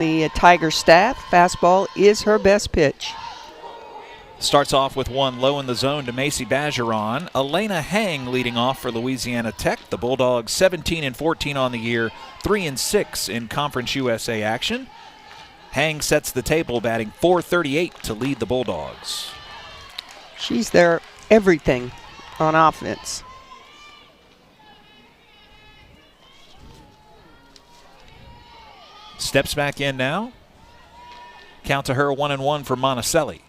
The Tiger staff, fastball is her best pitch. Starts off with one low in the zone to Macy Bergeron. Elena Hang leading off for Louisiana Tech. The Bulldogs 17-14 on the year, 3-6 in Conference USA action. Hang sets the table, batting .438 to lead the Bulldogs. She's their everything on offense. Steps back in now. Count to her 1-1 for Monticelli.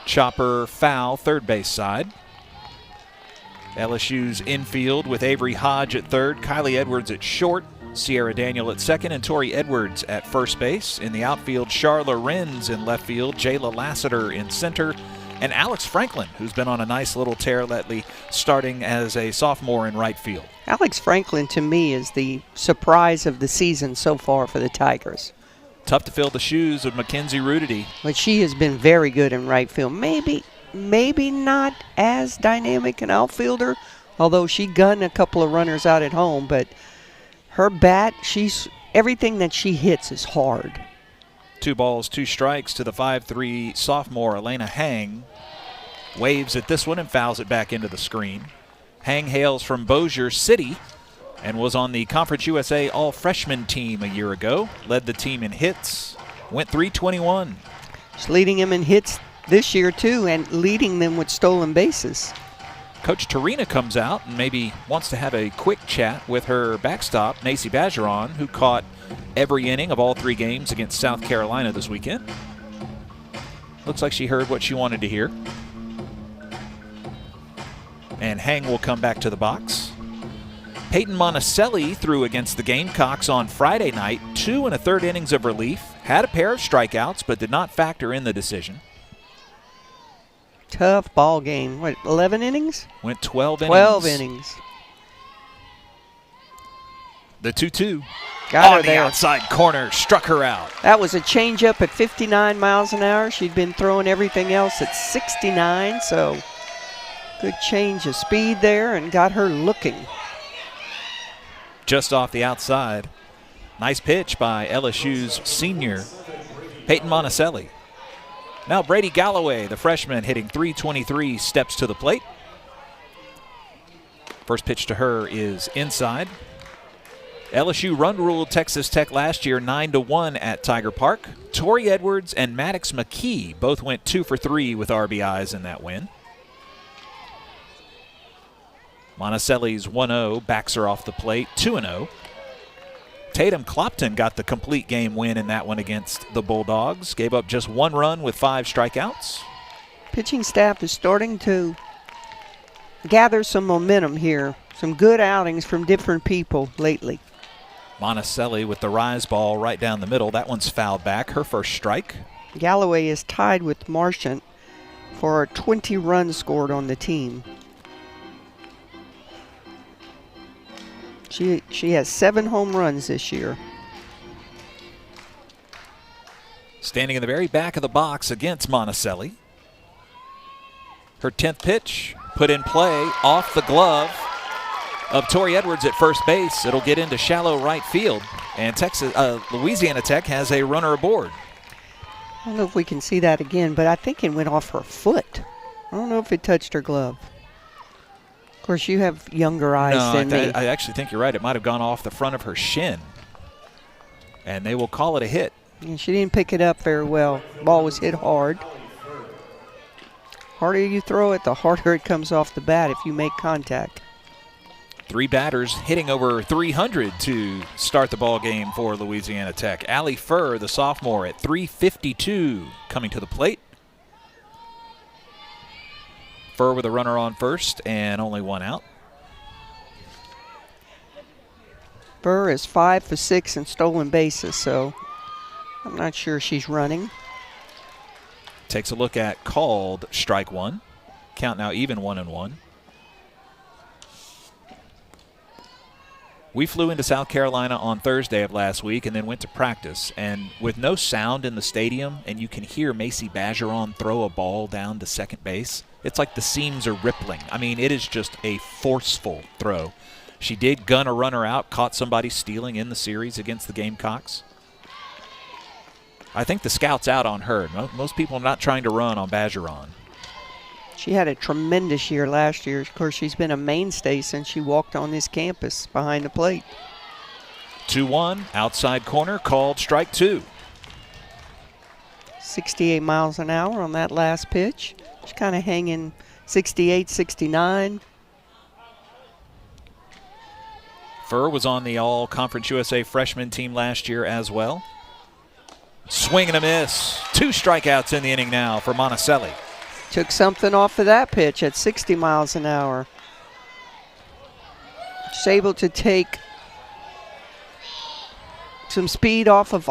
Chopper foul, third base side. LSU's infield with Avery Hodge at third, Kylie Edwards at short, Sierra Daniel at second, and Tori Edwards at first base. In the outfield, Charla Renz in left field, Jayla Lassiter in center, and Alex Franklin, who's been on a nice little tear lately, starting as a sophomore in right field. Alex Franklin, to me, is the surprise of the season so far for the Tigers. Tough to fill the shoes of Mackenzie Rudity. But she has been very good in right field. Maybe not as dynamic an outfielder, although she gunned a couple of runners out at home. But her bat, everything that she hits is hard. 2 balls, 2 strikes to the 5'3" sophomore Elena Hang. Waves at this one and fouls it back into the screen. Hang hails from Bossier City and was on the Conference USA All-Freshman team a year ago. Led the team in hits, went .321. She's leading them in hits this year, too, and leading them with stolen bases. Coach Tarina comes out and maybe wants to have a quick chat with her backstop, Macy Bergeron, who caught every inning of all 3 games against South Carolina this weekend. Looks like she heard what she wanted to hear. And Hang will come back to the box. Peyton Monticelli threw against the Gamecocks on Friday night, 2 1/3 innings of relief, had a pair of strikeouts, but did not factor in the decision. Tough ball game. What, 11 innings? Went 12 innings. 12 innings. The 2-2 Got her on the there. outside corner, struck her out. That was a changeup at 59 miles an hour. She'd been throwing everything else at 69, so good change of speed there and got her looking. Just off the outside. Nice pitch by LSU's senior, Peyton Monticelli. Now Brady Galloway, the freshman, hitting .323, steps to the plate. First pitch to her is inside. LSU run-ruled Texas Tech last year 9-1 at Tiger Park. Tori Edwards and Maddox McKee both went 2 for 3 with RBIs in that win. Monticelli's 1-0 backs her off the plate, 2-0. Tatum Clopton got the complete game win in that one against the Bulldogs. Gave up just 1 run with 5 strikeouts. Pitching staff is starting to gather some momentum here. Some good outings from different people lately. Monticelli with the rise ball right down the middle. That one's fouled back, her first strike. Galloway is tied with Marchant for 20 runs scored on the team. She has 7 home runs this year. Standing in the very back of the box against Monticelli. Her 10th pitch put in play off the glove of Tori Edwards at first base. It'll get into shallow right field, and Louisiana Tech has a runner aboard. I don't know if we can see that again, but I think it went off her foot. I don't know if it touched her glove. Of course, you have younger eyes than me. I actually think you're right. It might have gone off the front of her shin, and they will call it a hit. And she didn't pick it up very well. Ball was hit hard. Harder you throw it, the harder it comes off the bat if you make contact. 3 batters hitting over 300 to start the ball game for Louisiana Tech. Allie Furr, the sophomore, at .352 coming to the plate. Furr with a runner on first and only 1 out. Furr is 5 for 6 in stolen bases, so I'm not sure she's running. Takes a look at called strike 1. Count now even 1-1. We flew into South Carolina on Thursday of last week and then went to practice. And with no sound in the stadium, and you can hear Macy Bergeron throw a ball down to second base, it's like the seams are rippling. I mean, it is just a forceful throw. She did gun a runner out, caught somebody stealing in the series against the Gamecocks. I think the scout's out on her. Most people are not trying to run on Bergeron. She had a tremendous year last year. Of course, she's been a mainstay since she walked on this campus behind the plate. 2-1, outside corner, called strike 2. 68 miles an hour on that last pitch. She's kind of hanging 68, 69. Furr was on the All-Conference USA freshman team last year as well. Swing and a miss. 2 strikeouts in the inning now for Monticelli. Took something off of that pitch at 60 miles an hour. She's able to take some speed off of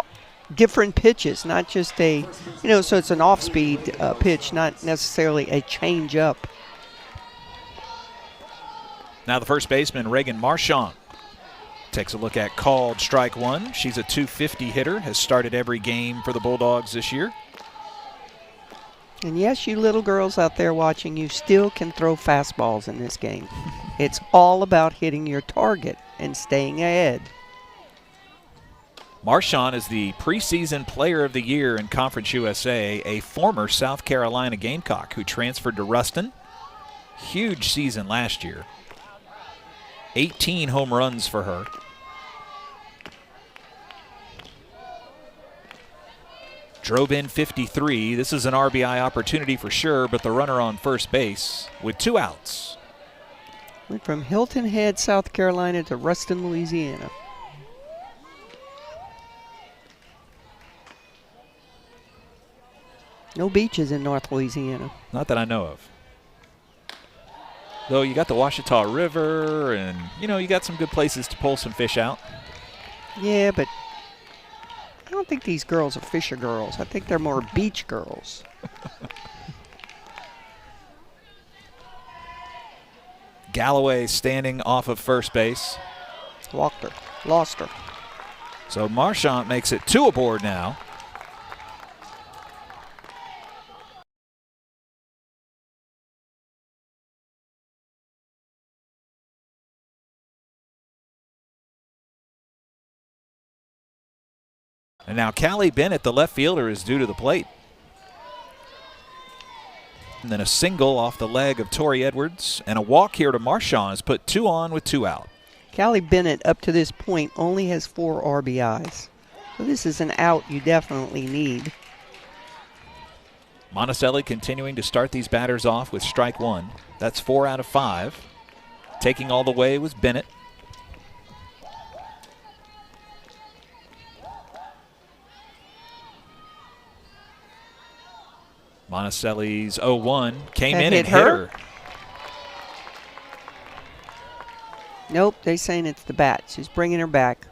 different pitches, not just a, so it's an off-speed pitch, not necessarily a change-up. Now the first baseman, Ragin Marchand, takes a look at called strike 1. She's a .250 hitter, has started every game for the Bulldogs this year. And yes, you little girls out there watching, you still can throw fastballs in this game. It's all about hitting your target and staying ahead. Marchand is the preseason player of the year in Conference USA, a former South Carolina Gamecock who transferred to Ruston. Huge season last year. 18 home runs for her. Drove in 53. This is an RBI opportunity for sure, but the runner on first base with 2 outs. Went from Hilton Head, South Carolina to Ruston, Louisiana. No beaches in North Louisiana. Not that I know of. Though you got the Ouachita River and, you got some good places to pull some fish out. Yeah, but I don't think these girls are fisher girls. I think they're more beach girls. Galloway standing off of first base. Walked her. Lost her. So Marchand makes it 2 aboard now. And now Callie Bennett, the left fielder, is due to the plate. And then a single off the leg of Tori Edwards. And a walk here to Marchand has put 2 on with 2 out. Callie Bennett, up to this point, only has 4 RBIs. So this is an out you definitely need. Monticelli continuing to start these batters off with strike 1. That's 4 out of 5. Taking all the way was Bennett. Monticelli's 0-1 came in and hit her. Nope, they're saying it's the bat. She's bringing her back.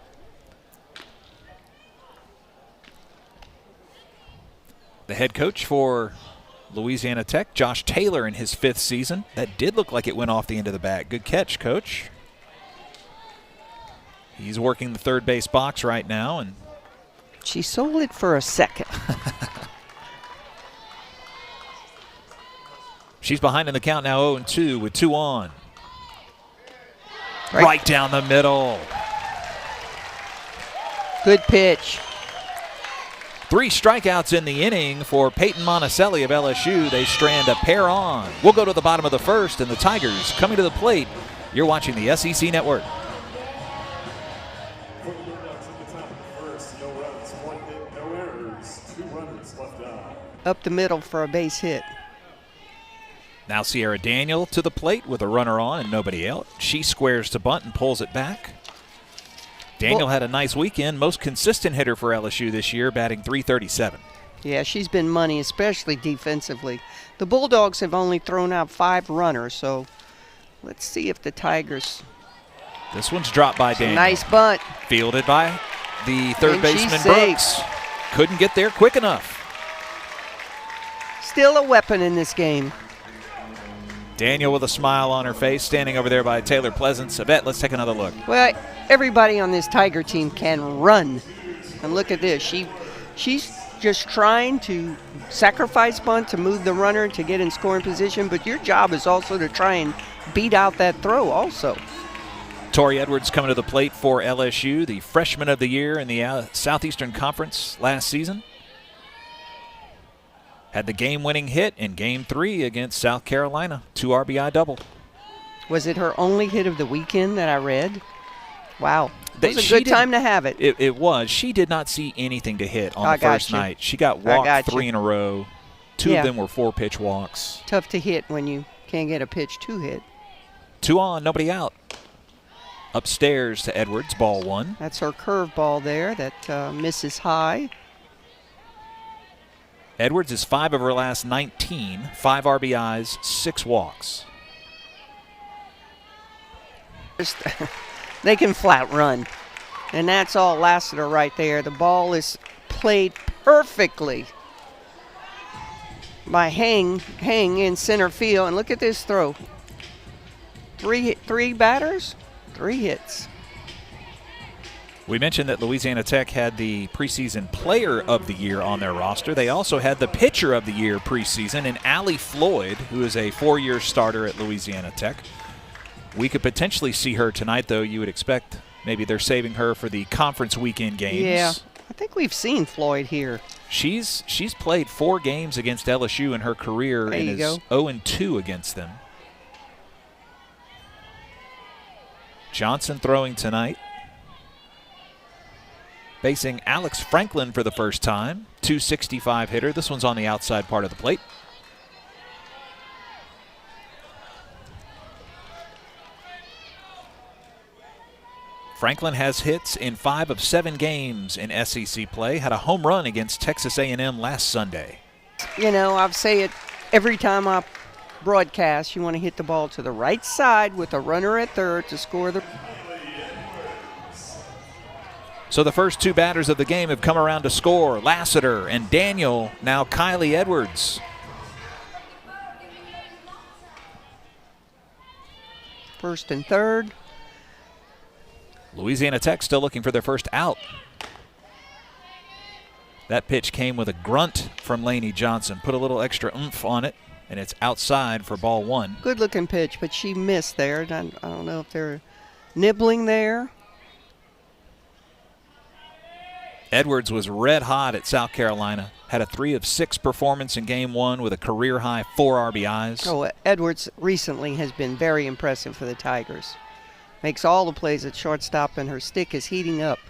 The head coach for Louisiana Tech, Josh Taylor, in his 5th season. That did look like it went off the end of the bat. Good catch, Coach. He's working the third base box right now. And she sold it for a second. She's behind in the count now, 0-2 with 2 on. Right down the middle. Good pitch. 3 strikeouts in the inning for Peyton Monticelli of LSU. They strand a pair on. We'll go to the bottom of the first, and the Tigers coming to the plate. You're watching the SEC Network. Up the middle for a base hit. Now Sierra Daniel to the plate with a runner on and nobody out. She squares to bunt and pulls it back. Daniel had a nice weekend. Most consistent hitter for LSU this year, batting .337. Yeah, she's been money, especially defensively. The Bulldogs have only thrown out 5 runners, so let's see if the Tigers. This one's dropped by Daniel. Nice bunt. Fielded by the third baseman Brooks. Couldn't get there quick enough. Still a weapon in this game. Daniel with a smile on her face, standing over there by Taylor Pleasance. Yvette, let's take another look. Well, everybody on this Tiger team can run. And look at this. She's just trying to sacrifice bunt to move the runner to get in scoring position, but your job is also to try and beat out that throw also. Tori Edwards coming to the plate for LSU, the freshman of the year in the Southeastern Conference last season. Had the game-winning hit in Game 3 against South Carolina. 2 RBI double. Was it her only hit of the weekend that I read? Wow. That It was a good time to have it. It was. She did not see anything to hit on the first night. She got walked 3 in a row. 2 of them were 4-pitch walks. Tough to hit when you can't get a pitch to hit. 2 on, nobody out. Upstairs to Edwards, ball 1. That's her curveball there that misses high. Edwards is 5 of her last 19, 5 RBIs, 6 walks. They can flat run, and that's all Lassiter right there. The ball is played perfectly by Hang in center field, and look at this throw. Three batters, 3 hits. We mentioned that Louisiana Tech had the preseason player of the year on their roster. They also had the pitcher of the year preseason in Allie Floyd, who is a 4-year starter at Louisiana Tech. We could potentially see her tonight, though. You would expect maybe they're saving her for the conference weekend games. Yeah, I think we've seen Floyd here. She's played 4 games against LSU in her career and is 0-2 against them. Johnson throwing tonight. Facing Alex Franklin for the first time. 265 hitter. This one's on the outside part of the plate. Franklin has hits in 5 of 7 games in SEC play. Had a home run against Texas A&M last Sunday. You know, I say it every time I broadcast. You want to hit the ball to the right side with a runner at third to score the... So the first 2 batters of the game have come around to score. Lassiter and Daniel, now Kylie Edwards. First and third. Louisiana Tech still looking for their first out. That pitch came with a grunt from Lainey Johnson. Put a little extra oomph on it, and it's outside for ball 1. Good looking pitch, but she missed there. I don't know if they're nibbling there. Edwards was red hot at South Carolina. Had a 3 of 6 performance in game 1 with a career high 4 RBIs. Oh, Edwards recently has been very impressive for the Tigers. Makes all the plays at shortstop, and her stick is heating up.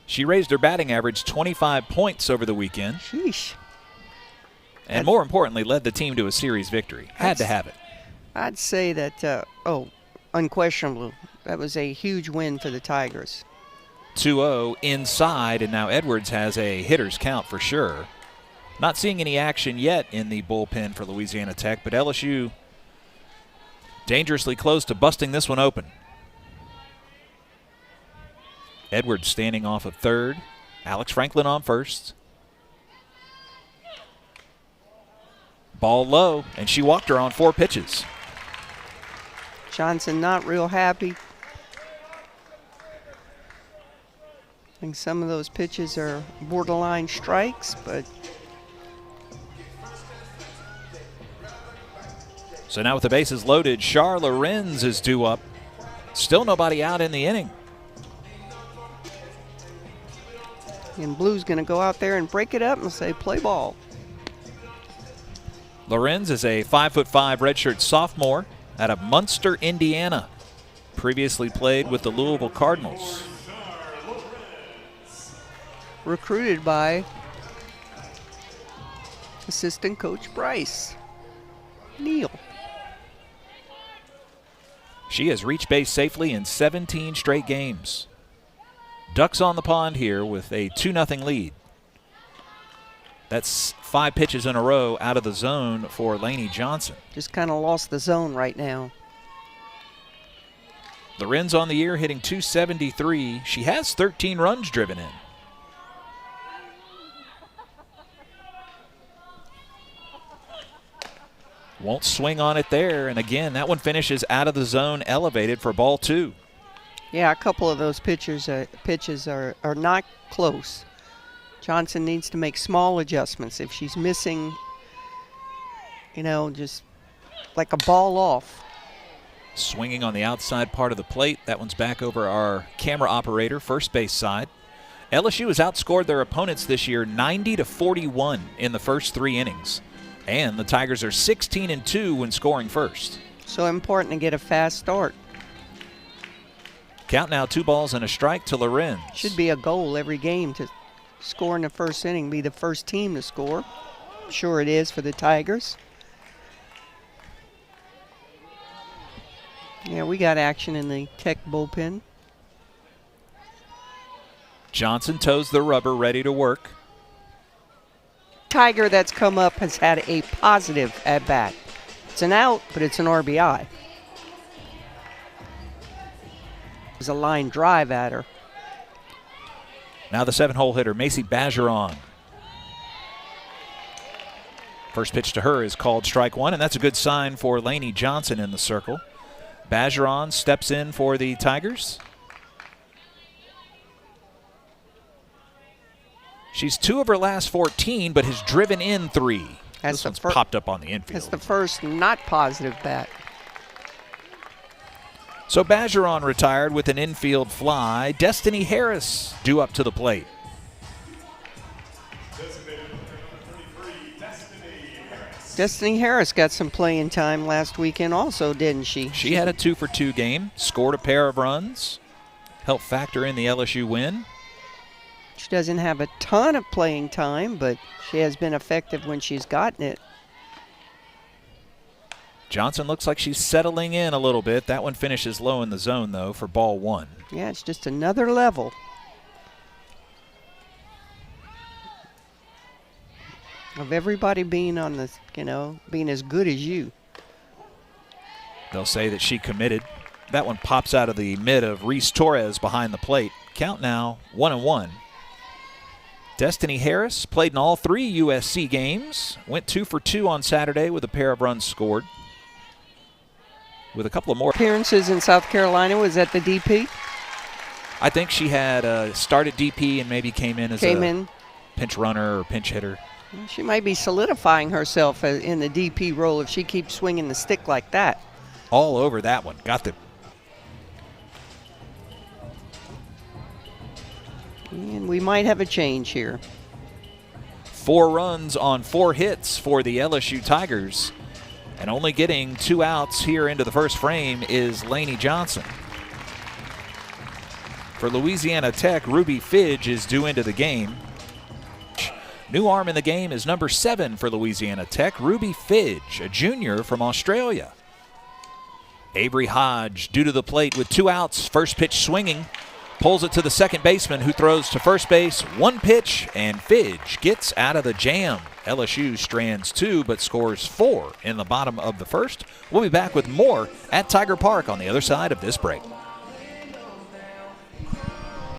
She raised her batting average 25 points over the weekend. Sheesh. And more importantly, led the team to a series victory. Had to have it. I'd say that, unquestionably, that was a huge win for the Tigers. 2-0 inside, and now Edwards has a hitter's count for sure. Not seeing any action yet in the bullpen for Louisiana Tech, but LSU dangerously close to busting this one open. Edwards standing off of third. Alex Franklin on first. Ball low, and she walked her on 4 pitches. Johnson not real happy. I think some of those pitches are borderline strikes, but... So now with the bases loaded, Char Lorenz is due up. Still nobody out in the inning. And Blue's going to go out there and break it up and say, play ball. Lorenz is a 5'5" redshirt sophomore out of Munster, Indiana. Previously played with the Louisville Cardinals. Recruited by assistant coach Bryce Neal. She has reached base safely in 17 straight games. Ducks on the pond here with a 2-0 lead. That's 5 pitches in a row out of the zone for Lainey Johnson. Just kind of lost the zone right now. Lorenz on the year hitting .273. She has 13 runs driven in. Won't swing on it there, and again, that one finishes out of the zone, elevated for ball 2. Yeah, a couple of those pitches are not close. Johnson needs to make small adjustments. If she's missing, just like a ball off. Swinging on the outside part of the plate. That one's back over our camera operator, first base side. LSU has outscored their opponents this year 90-41 in the first 3 innings. And the Tigers are 16-2 when scoring first. So important to get a fast start. Count now 2 balls and a strike to Lorenz. Should be a goal every game to score in the first inning, be the first team to score. Sure it is for the Tigers. Yeah, we got action in the Tech bullpen. Johnson toes the rubber, ready to work. Tiger that's come up has had a positive at bat. It's an out, but it's an RBI. There's a line drive at her. Now the 7-hole hitter, Macy Bergeron. First pitch to her is called strike 1, and that's a good sign for Lainey Johnson in the circle. Bergeron steps in for the Tigers. She's 2 of her last 14, but has driven in 3. This one's popped up on the infield. That's the first not positive bat. So Bergeron retired with an infield fly. Destiny Harris due up to the plate. Destiny Harris got some playing time last weekend also, didn't she? She had a 2-for-2 game, scored a pair of runs, helped factor in the LSU win. She doesn't have a ton of playing time, but she has been effective when she's gotten it. Johnson looks like she's settling in a little bit. That one finishes low in the zone, though, for ball 1. Yeah, it's just another level. Of everybody being on the, being as good as you. They'll say that she committed. That one pops out of the mid of Reese Torres behind the plate. Count now 1-1. Destiny Harris played in all 3 USC games. Went 2-for-2 on Saturday with a pair of runs scored. With a couple of more appearances in South Carolina, was that the DP? I think she had started DP and maybe came in as a pinch runner or pinch hitter. She might be solidifying herself in the DP role if she keeps swinging the stick like that. All over that one. Got the. And we might have a change here. 4 runs on 4 hits for the LSU Tigers. And only getting 2 outs here into the first frame is Lainey Johnson. For Louisiana Tech, Ruby Fidge is due into the game. New arm in the game is number 7 for Louisiana Tech, Ruby Fidge, a junior from Australia. Avery Hodge due to the plate with 2 outs. First pitch swinging. Pulls it to the second baseman who throws to first base. 1 pitch, and Fidge gets out of the jam. LSU strands 2 but scores 4 in the bottom of the first. We'll be back with more at Tiger Park on the other side of this break.